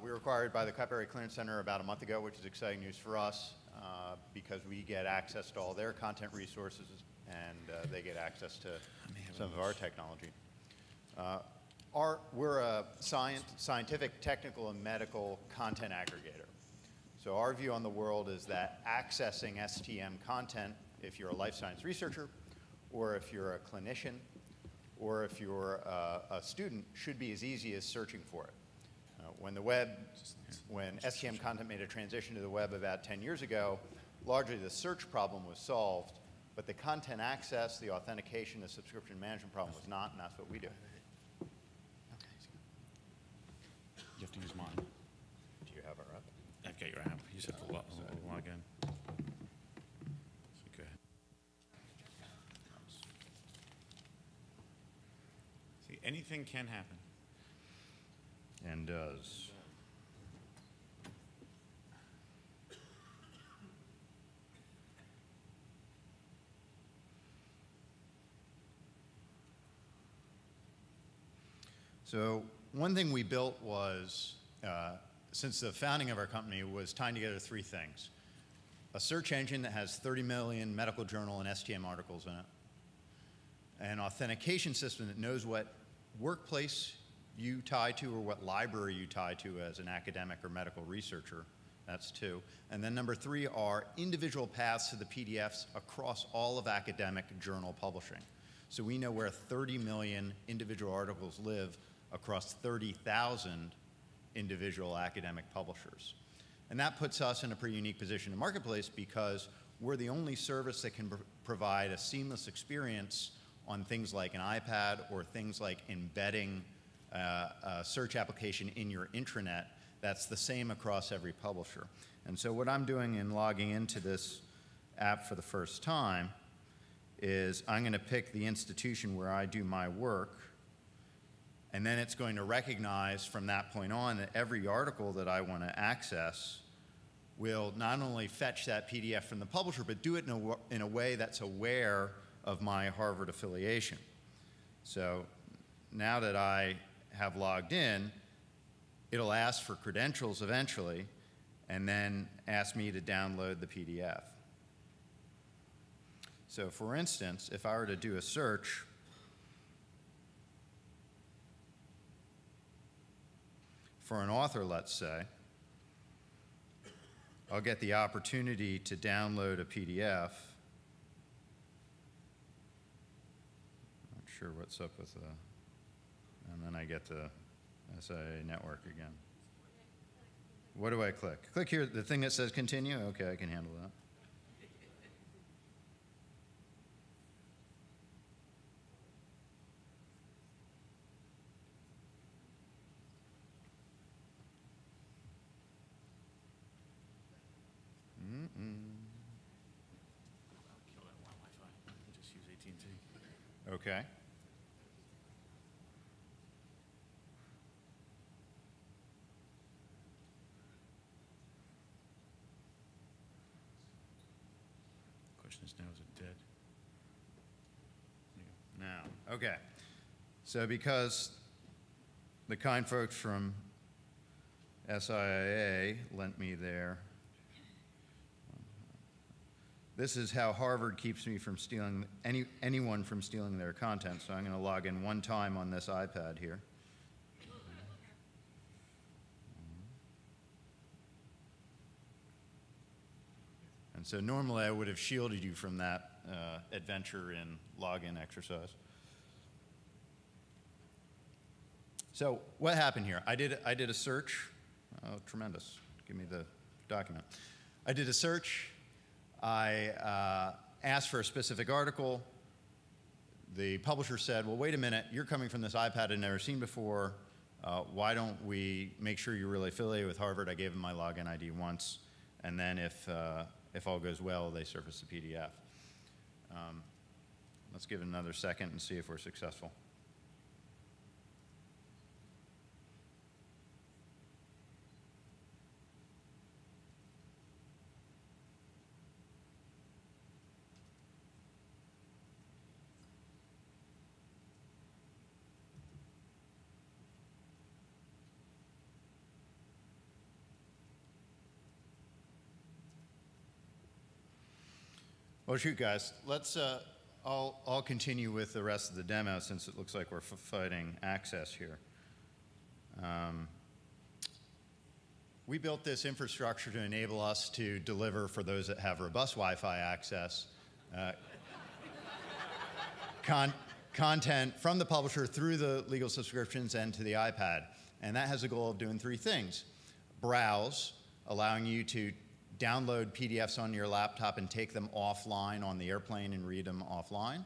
We were acquired by the Cutberry Clearance Center about a month ago, which is exciting news for us because we get access to all their content resources and they get access to some of our technology. We're a scientific, technical, and medical content aggregator. So our view on the world is that accessing STM content, if you're a life science researcher, or if you're a clinician, or if you're a student, should be as easy as searching for it. When STM content made a transition to the web about 10 years ago, largely the search problem was solved, but the content access, the authentication, the subscription management problem was not, and that's what we do. You have to use mine. Do you have our app? I've got your app. You just have to log in. So go ahead. See, anything can happen. And does. So one thing we built was, since the founding of our company, was tying together three things. A search engine that has 30 million medical journal and STM articles in it. An authentication system that knows what workplace you tie to or what library you tie to as an academic or medical researcher. That's two. And then number three are individual paths to the PDFs across all of academic journal publishing. So we know where 30 million individual articles live across 30,000 individual academic publishers. And that puts us in a pretty unique position in the marketplace because we're the only service that can provide a seamless experience on things like an iPad or things like embedding a search application in your intranet that's the same across every publisher. And so what I'm doing in logging into this app for the first time is I'm going to pick the institution where I do my work, and then it's going to recognize from that point on that every article that I want to access will not only fetch that PDF from the publisher, but do it in a way that's aware of my Harvard affiliation. So now that I have logged in, it'll ask for credentials eventually, and then ask me to download the PDF. So for instance, if I were to do a search for an author, let's say, I'll get the opportunity to download a PDF. Not sure what's up with the, and then I get to SIA network again. What do I click? Click here, the thing that says continue? Okay, I can handle that. Okay. Question is now, is it dead? Now, okay. So because the kind folks from SIA lent me their, this is how Harvard keeps me from stealing, anyone from stealing their content. So I'm going to log in one time on this iPad here. And so normally I would have shielded you from that adventure in login exercise. So what happened here? I did a search. Oh, tremendous. Give me the document. I did a search. I asked for a specific article. The publisher said, well, wait a minute, you're coming from this iPad I've never seen before. Why don't we make sure you're really affiliated with Harvard? I gave them my login ID once, and then if all goes well, they surface the PDF. Let's give it another second and see if we're successful. Well, shoot, guys. Let's. I'll continue with the rest of the demo since it looks like we're fighting access here. We built this infrastructure to enable us to deliver for those that have robust Wi-Fi access content from the publisher through the legal subscriptions and to the iPad. And that has a goal of doing three things. Browse, allowing you to download PDFs on your laptop and take them offline on the airplane and read them offline.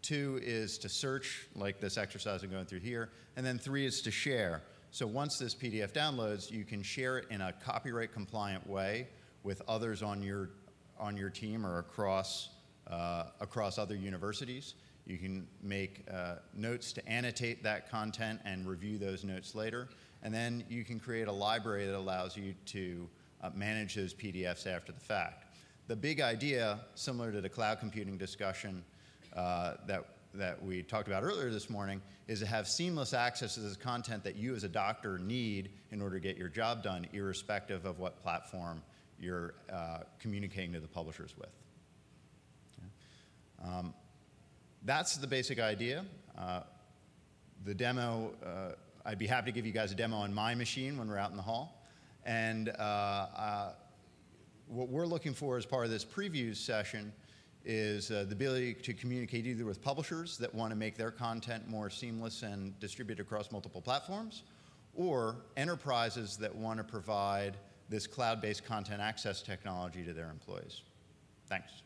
2 is to search, like this exercise I'm going through here. And then 3 is to share. So once this PDF downloads, you can share it in a copyright compliant way with others on your team or across other universities. You can make notes to annotate that content and review those notes later. And then you can create a library that allows you to manage those PDFs after the fact. The big idea, similar to the cloud computing discussion that we talked about earlier this morning, is to have seamless access to this content that you as a doctor need in order to get your job done, irrespective of what platform you're communicating to the publishers with. That's the basic idea. The demo, I'd be happy to give you guys a demo on my machine when we're out in the hall. And what we're looking for as part of this previews session is the ability to communicate either with publishers that want to make their content more seamless and distributed across multiple platforms, or enterprises that want to provide this cloud-based content access technology to their employees. Thanks.